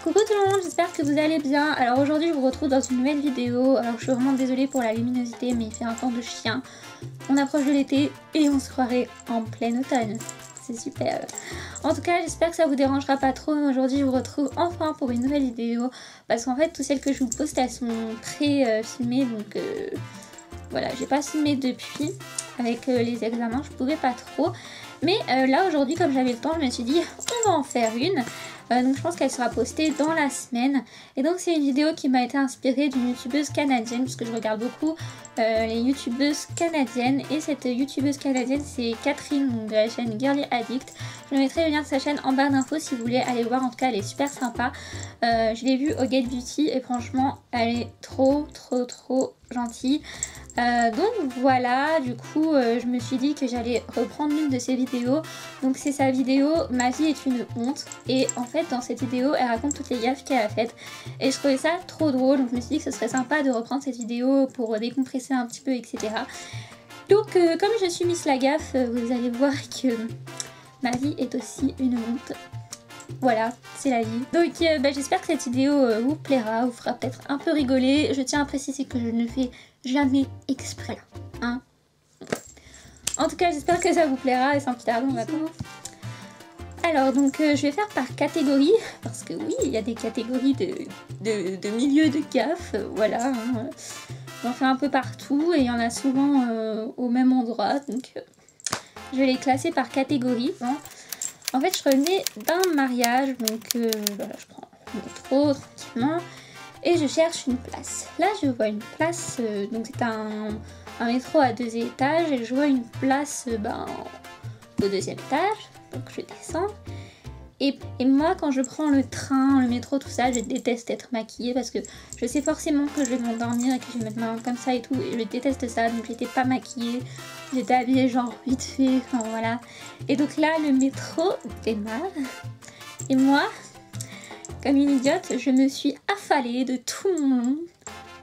Coucou tout le monde, j'espère que vous allez bien. Alors aujourd'hui je vous retrouve dans une nouvelle vidéo. Alors je suis vraiment désolée pour la luminosité mais il fait un temps de chien. On approche de l'été et on se croirait en plein automne. C'est super. En tout cas j'espère que ça vous dérangera pas trop. Aujourd'hui je vous retrouve enfin pour une nouvelle vidéo. Parce qu'en fait toutes celles que je vous poste elles sont pré-filmées. Donc voilà, j'ai pas filmé depuis. Avec les examens je pouvais pas trop. Mais là aujourd'hui comme j'avais le temps je me suis dit on va en faire une. Donc je pense qu'elle sera postée dans la semaine. Et donc c'est une vidéo qui m'a été inspirée d'une youtubeuse canadienne, puisque je regarde beaucoup les youtubeuses canadiennes. Et cette youtubeuse canadienne c'est Catherine, donc de la chaîne Girly Addict. Je mettrai le lien de sa chaîne en barre d'infos si vous voulez aller voir. En tout cas elle est super sympa. Je l'ai vue au Get Beauty et franchement elle est trop gentille. Donc voilà, du coup je me suis dit que j'allais reprendre l'une de ses vidéos. Donc c'est sa vidéo Ma vie est une honte. Et en fait dans cette vidéo elle raconte toutes les gaffes qu'elle a faites. Et je trouvais ça trop drôle, donc je me suis dit que ce serait sympa de reprendre cette vidéo pour décompresser un petit peu, etc. Donc comme je suis Miss la gaffe, vous allez voir que ma vie est aussi une honte. Voilà, c'est la vie. Donc j'espère que cette vidéo vous plaira, vous fera peut-être un peu rigoler. Je tiens à préciser que je ne fais jamais exprès là, hein. En tout cas j'espère que ça vous plaira et sans plus tarder on va commencer. Alors donc je vais faire par catégorie, parce que oui il y a des catégories de milieux de gaffes, voilà, hein. J'en fais un peu partout et il y en a souvent au même endroit, donc je vais les classer par catégorie, hein. En fait je revenais d'un mariage, donc voilà, je prends le métro tranquillement et je cherche une place. Là je vois une place, donc c'est un métro à 2 étages et je vois une place au 2e étage. Donc je descends. Et moi quand je prends le train, le métro, tout ça, je déteste être maquillée parce que je sais forcément que je vais m'endormir et que je vais mettre ma main comme ça et tout. Et je déteste ça, donc j'étais pas maquillée. J'étais habillée genre vite fait, enfin voilà. Et donc là le métro démarre. Et moi, comme une idiote, je me suis affalée de tout mon long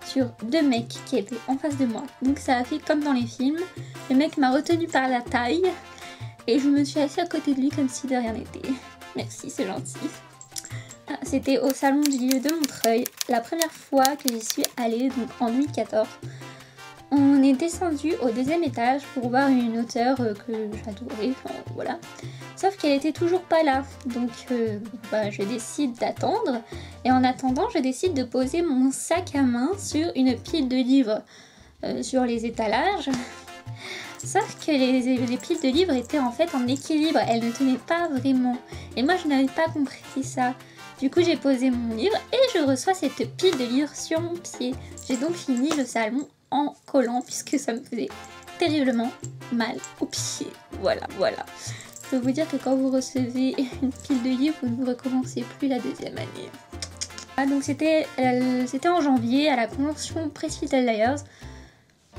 sur 2 mecs qui étaient en face de moi. Donc ça a fait comme dans les films. Le mec m'a retenue par la taille. Et je me suis assise à côté de lui comme si de rien n'était. Merci, c'est gentil. C'était au salon du lieu de Montreuil. La première fois que j'y suis allée, donc en 2014. On est descendu au 2e étage pour voir une auteure que j'adorais, enfin voilà. Sauf qu'elle était toujours pas là. Donc je décide d'attendre. Et en attendant, je décide de poser mon sac à main sur une pile de livres sur les étalages. Sauf que les piles de livres étaient en fait en équilibre, elles ne tenaient pas vraiment. Et moi je n'avais pas compris ça. Du coup j'ai posé mon livre et je reçois cette pile de livres sur mon pied. J'ai donc fini le salon en collant puisque ça me faisait terriblement mal au pied. Voilà. Je peux vous dire que quand vous recevez une pile de livres, vous ne recommencez plus la 2e année. Ah, donc c'était en janvier à la convention Pretty Little Liars.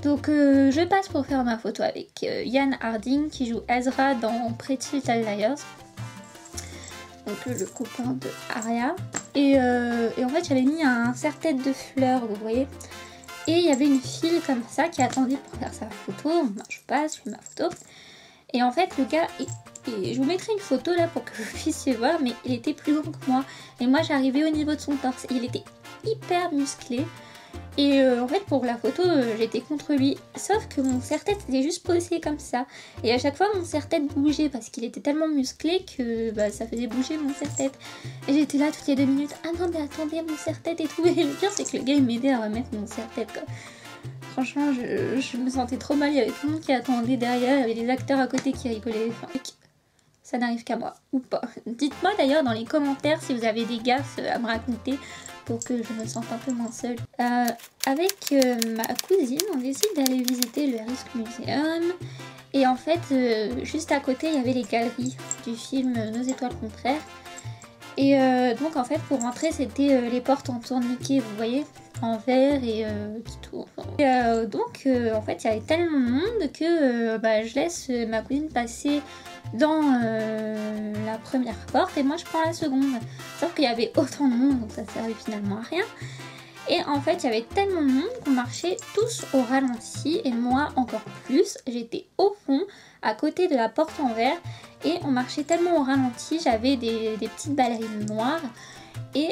Donc je passe pour faire ma photo avec Ian Harding qui joue Ezra dans Pretty Little Liars. Donc le copain de Aria. Et en fait j'avais mis un serre-tête de fleurs, vous voyez. Et il y avait une file comme ça qui attendait pour faire sa photo. Moi, je passe, je fais ma photo. Et en fait le gars, je vous mettrai une photo là pour que vous puissiez voir, mais il était plus grand que moi. Et moi j'arrivais au niveau de son torse. Il était hyper musclé. Et en fait pour la photo j'étais contre lui, sauf que mon serre-tête était juste posé comme ça. Et à chaque fois mon serre-tête bougeait parce qu'il était tellement musclé que ça faisait bouger mon serre-tête. Et j'étais là toutes les 2 minutes, ah non mais attendez mon serre-tête et tout. Et le pire c'est que le gars il m'aidait à remettre mon serre-tête quoi. Franchement je me sentais trop mal, il y avait tout le monde qui attendait derrière, il y avait les acteurs à côté qui rigolaient. Enfin, ça n'arrive qu'à moi ou pas. Dites-moi d'ailleurs dans les commentaires si vous avez des gaffes à me raconter pour que je me sente un peu moins seule. Avec ma cousine, on décide d'aller visiter le Risk Museum. Et en fait, juste à côté, il y avait les galeries du film Nos étoiles contraires. Et donc en fait, pour rentrer, c'était les portes en tourniquet, vous voyez, en verre et qui tournent. Et donc en fait, il y avait tellement de monde que je laisse ma cousine passer dans la première porte et moi je prends la seconde. Sauf qu'il y avait autant de monde, donc ça servait finalement à rien. Et en fait, il y avait tellement de monde qu'on marchait tous au ralenti et moi encore plus. J'étais au fond, à côté de la porte en verre et on marchait tellement au ralenti. J'avais des petites ballerines noires Et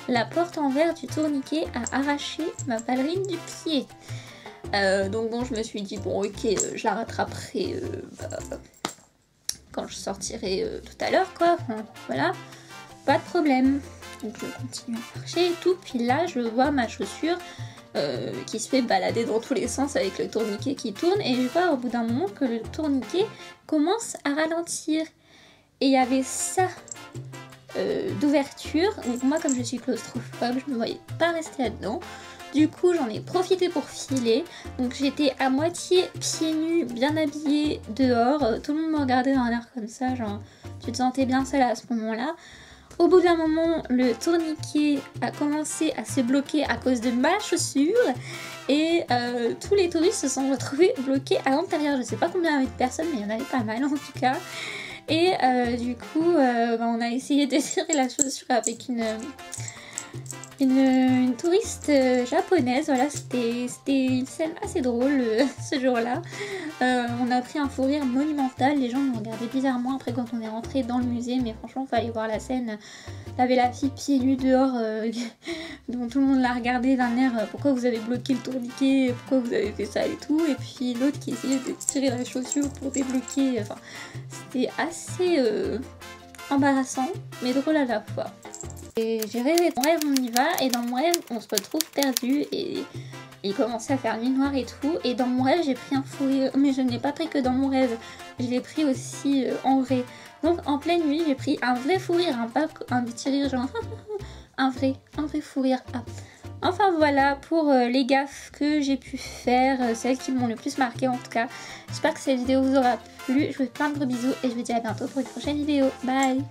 la porte en verre du tourniquet a arraché ma ballerine du pied. Donc bon, je me suis dit, bon ok, je la rattraperai quand je sortirai tout à l'heure, quoi. Enfin, voilà, pas de problème. Donc je continue à marcher et tout. Puis là, je vois ma chaussure qui se fait balader dans tous les sens avec le tourniquet qui tourne. Et je vois au bout d'un moment que le tourniquet commence à ralentir. Et il y avait ça d'ouverture. Donc moi, comme je suis claustrophobe, je ne me voyais pas rester là-dedans. Du coup, j'en ai profité pour filer. Donc j'étais à moitié pieds nus, bien habillée dehors. Tout le monde me regardait d'un air comme ça, genre tu te sentais bien seule à ce moment-là. Au bout d'un moment, le tourniquet a commencé à se bloquer à cause de ma chaussure. Et tous les touristes se sont retrouvés bloqués à l'intérieur. Je sais pas combien il y avait de personnes, mais il y en avait pas mal en tout cas. Et du coup, on a essayé de tirer la chaussure avec une touriste japonaise. Voilà, c'était une scène assez drôle ce jour-là. On a pris un fou rire monumental. Les gens nous regardaient bizarrement après quand on est rentré dans le musée, mais franchement, fallait voir la scène. T'avais la fille pieds nus dehors, dont tout le monde la regardait d'un air pourquoi vous avez bloqué le tourniquet, pourquoi vous avez fait ça et tout. Et puis l'autre qui essayait de tirer la chaussure pour débloquer. Enfin, c'était assez embarrassant, mais drôle à la fois. Et j'ai rêvé, dans mon rêve on y va, et dans mon rêve on se retrouve perdu et il commençait à faire nuit noire et tout. Et dans mon rêve j'ai pris un fou rire, mais je ne l'ai pas pris que dans mon rêve, je l'ai pris aussi en vrai. Donc en pleine nuit j'ai pris un vrai fou rire, pas un petit rire genre un vrai fou rire. Ah. Enfin voilà pour les gaffes que j'ai pu faire, celles qui m'ont le plus marqué en tout cas. J'espère que cette vidéo vous aura plu, je vous fais plein de gros bisous et je vous dis à bientôt pour une prochaine vidéo. Bye.